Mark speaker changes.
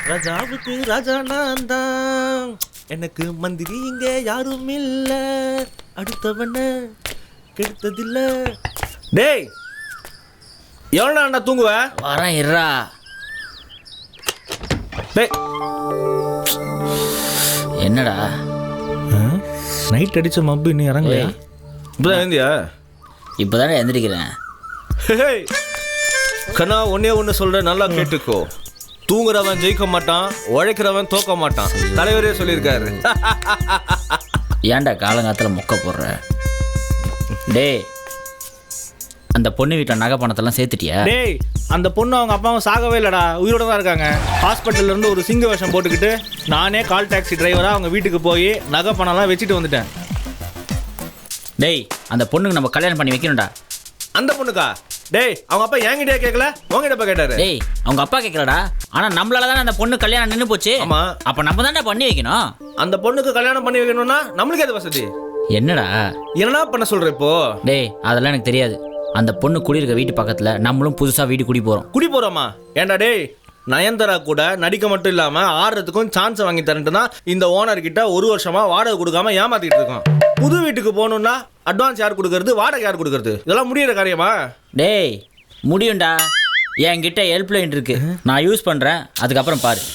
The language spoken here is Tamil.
Speaker 1: ராஜாவுக்கு ராஜா நான் தான், எனக்கு மந்திரி இங்க யாரும் இல்ல, அடுத்தவன கெடுத்ததில்ல. டேய் எவ்வளோ அண்ணா தூங்குவ?
Speaker 2: வரேன் இருறா.
Speaker 1: டேய்
Speaker 2: என்னடா
Speaker 1: நைட் அடிச்ச மப்பு இன்னும் இறங்கலையா? இப்பதான் எழுந்தியா?
Speaker 2: இப்போதானே எந்திரிக்கிறேன்.
Speaker 1: கண்ணா ஒன்னே ஒன்று சொல்கிறேன், நல்லா கேட்டுக்கோ. தூங்குறவன் ஜெயிக்க மாட்டான், உழைக்கிறவன் தோக்க மாட்டான், தலைவரே சொல்லியிருக்காரு.
Speaker 2: ஏன்டா காலங்காலத்தில் மொக்க போடுற? டேய் அந்த பொண்ணு வீட்டில் நகை பணத்தெல்லாம் சேர்த்துட்டியா?
Speaker 1: டேய் அந்த பொண்ணு அவங்க அப்பாவும் சாகவே இல்லைடா, உயிரோட தான் இருக்காங்க. ஹாஸ்பிட்டல்ல இருந்து ஒரு சிங்க வேஷம் போட்டுக்கிட்டு நானே கால் டாக்ஸி டிரைவராக அவங்க வீட்டுக்கு போய் நகை பணம்லாம் வச்சுட்டு வந்துட்டேன்.
Speaker 2: டேய் அந்த பொண்ணுக்கு நம்ம கல்யாணம் பண்ணி வைக்கணும்டா.
Speaker 1: அந்த பொண்ணுக்கா? டேய் அவங்க அப்பா என்கிட்டயே கேட்கல, உங்ககிட்ட கேட்டாரு.
Speaker 2: டேய் அவங்க அப்பா கேட்கலடா, ஆனால் நம்மளால தானே அந்த பொண்ணு கல்யாணம் நின்று போச்சு.
Speaker 1: ஆமா.
Speaker 2: அப்போ நம்ம தானே பண்ணி வைக்கணும்.
Speaker 1: அந்த பொண்ணுக்கு கல்யாணம் பண்ணி வைக்கணும்னா நம்மளுக்கு அது வசதி.
Speaker 2: என்னடா
Speaker 1: என்னடா பண்ண சொல்ற இப்போ?
Speaker 2: டேய் அதெல்லாம் எனக்கு தெரியாது. அந்த பொண்ணு குடியிருக்க வீட்டு பக்கத்தில் நம்மளும் புதுசாக வீடு குடி போகிறோம்.
Speaker 1: குடி போறோமா? ஏண்டா டேய், நயன்தாரா கூட நடிக்க மட்டும் இல்லாம ஆடுறதுக்கும் சான்ஸ் வாங்கி தரேன்ட்டு தான் இந்த ஓனர் கிட்ட ஒரு வருஷமா வாடகை கொடுக்காம ஏமாத்திட்டு இருக்கோம். புது வீட்டுக்கு போகணும்னா அட்வான்ஸ் யார் கொடுக்கறது, வாடகை யார் கொடுக்கறது? இதெல்லாம் முடியிற காரியமா?
Speaker 2: டேய் முடியும்டா, என்கிட்ட ஹெல்ப்லைன் இருக்கு, நான் யூஸ் பண்ணுறேன், அதுக்கப்புறம் பாரு.